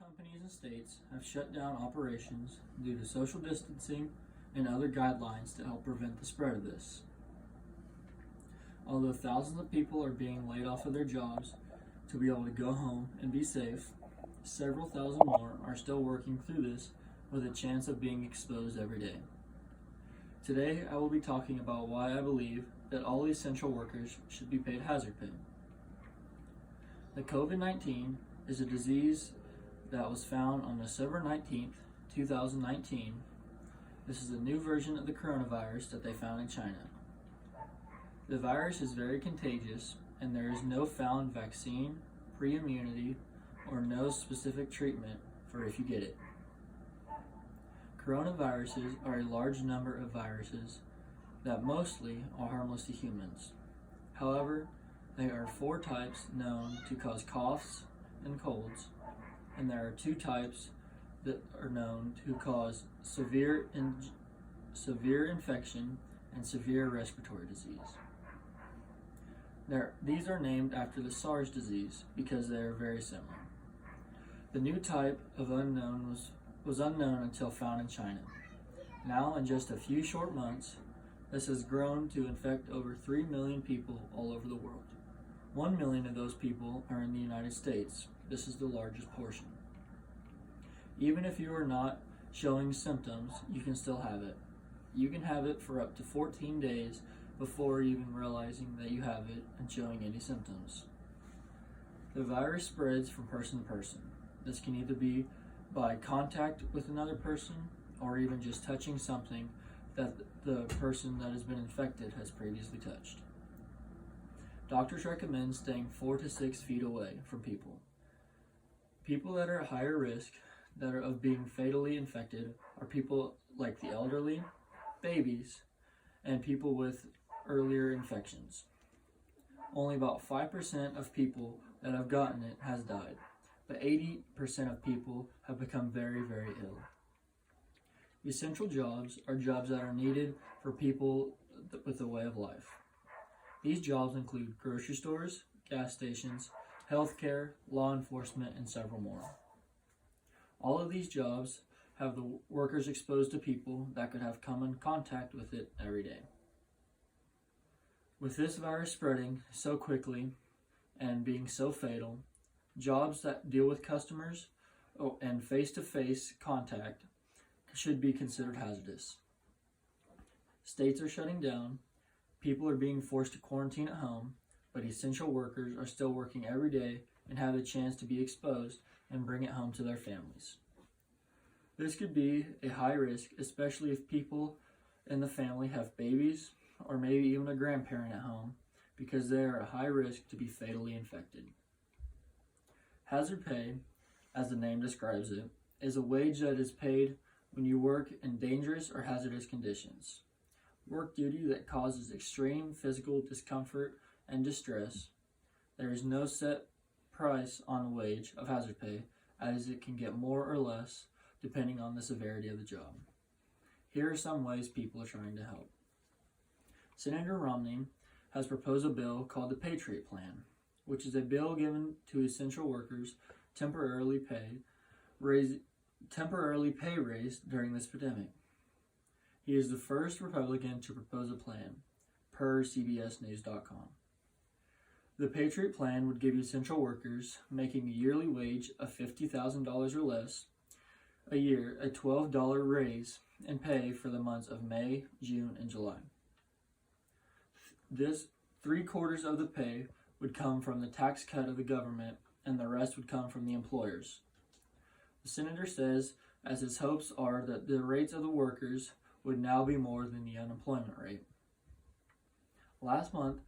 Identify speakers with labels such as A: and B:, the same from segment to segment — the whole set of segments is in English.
A: companies and states have shut down operations due to social distancing and other guidelines to help prevent the spread of this. Although thousands of people are being laid off of their jobs to be able to go home and be safe, several thousand more are still working through this with a chance of being exposed every day. Today, I will be talking about why I believe that all essential workers should be paid hazard pay. The COVID-19 is a disease that was found on December 19th, 2019. This is a new version of the coronavirus that they found in China. The virus is very contagious, and there is no found vaccine, pre-immunity, or no specific treatment for if you get it. Coronaviruses are a large number of viruses that mostly are harmless to humans. However, there are 4 types known to cause coughs and colds, and there are 2 types that are known to cause severe infection and severe respiratory disease. These are named after the SARS disease because they are very similar. The new type of unknown was unknown until found in China. Now, in just a few short months, this has grown to infect over 3 million people all over the world. 1 million of those people are in the United States. This is the largest portion. Even if you are not showing symptoms, you can still have it. You can have it for up to 14 days before even realizing that you have it and showing any symptoms. The virus spreads from person to person. This can either be by contact with another person or even just touching something that the person that has been infected has previously touched. Doctors recommend staying 4 to 6 feet away from people. People that are at higher risk of being fatally infected are people like the elderly, babies, and people with earlier infections. Only about 5% of people that have gotten it has died, but 80% of people have become very, very ill. Essential jobs are jobs that are needed for people with a way of life. These jobs include grocery stores, gas stations, healthcare, law enforcement, and several more. All of these jobs have the workers exposed to people that could have come in contact with it every day. With this virus spreading so quickly and being so fatal, jobs that deal with customers and face-to-face contact should be considered hazardous. States are shutting down, people are being forced to quarantine at home, but essential workers are still working every day and have the chance to be exposed and bring it home to their families. This could be a high risk, especially if people in the family have babies or maybe even a grandparent at home, because they are at high risk to be fatally infected. Hazard pay, as the name describes it, is a wage that is paid when you work in dangerous or hazardous conditions. Work duty that causes extreme physical discomfort and distress. There is no set price on the wage of hazard pay, as it can get more or less depending on the severity of the job. Here are some ways people are trying to help. Senator Romney has proposed a bill called the Patriot Plan, which is a bill given to essential workers temporarily pay raise during this pandemic. He is the first Republican to propose a plan, per CBSNews.com. The Patriot Plan would give essential workers making a yearly wage of $50,000 or less a year a $12 raise in pay for the months of May, June, and July. This 3/4 of the pay would come from the tax cut of the government, and the rest would come from the employers. The senator says, as his hopes are that the rates of the workers would now be more than the unemployment rate. Last month,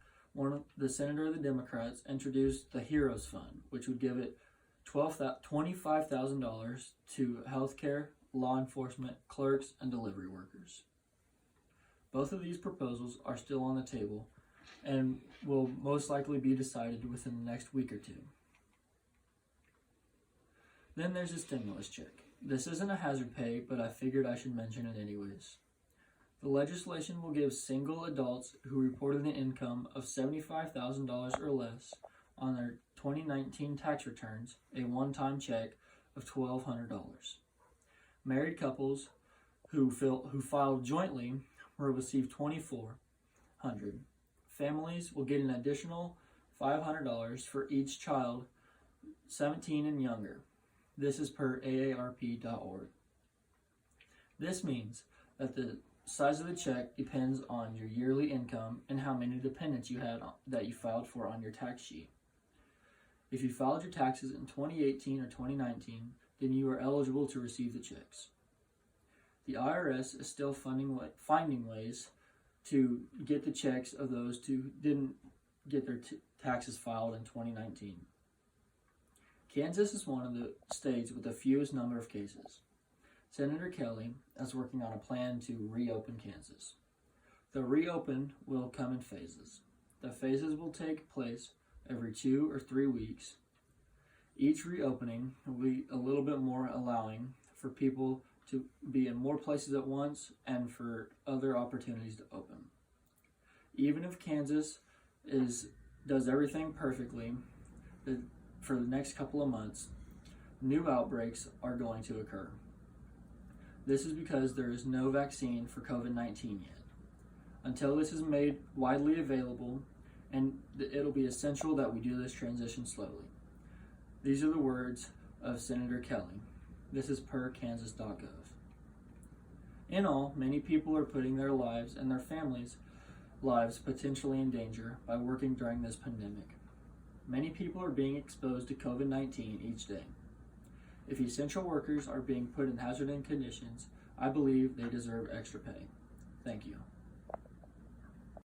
A: the senator of the Democrats introduced the Heroes Fund, which would give it $25,000 to healthcare, law enforcement, clerks, and delivery workers. Both of these proposals are still on the table and will most likely be decided within the next week or 2. Then there's a stimulus check. This isn't a hazard pay, but I figured I should mention it anyways. The legislation will give single adults who reported an income of $75,000 or less on their 2019 tax returns a one-time check of $1,200. Married couples who filed jointly will receive $2,400. Families will get an additional $500 for each child 17 and younger. This is per AARP.org. This means that the size of the check depends on your yearly income and how many dependents you had that you filed for on your tax sheet. If you filed your taxes in 2018 or 2019, then you are eligible to receive the checks. The IRS is still finding ways to get the checks of those who didn't get their taxes filed in 2019. Kansas is one of the states with the fewest number of cases. Senator Kelly is working on a plan to reopen Kansas. The reopen will come in phases. The phases will take place every 2 or 3 weeks. Each reopening will be a little bit more allowing for people to be in more places at once and for other opportunities to open. Even if Kansas does everything perfectly for the next couple of months, new outbreaks are going to occur. This is because there is no vaccine for COVID-19 yet. Until this is made widely available, and it'll be essential that we do this transition slowly. These are the words of Senator Kelly. This is per kansas.gov. In all, many people are putting their lives and their families' lives potentially in danger by working during this pandemic. Many people are being exposed to COVID-19 each day. If essential workers are being put in hazardous conditions, I believe they deserve extra pay. Thank you.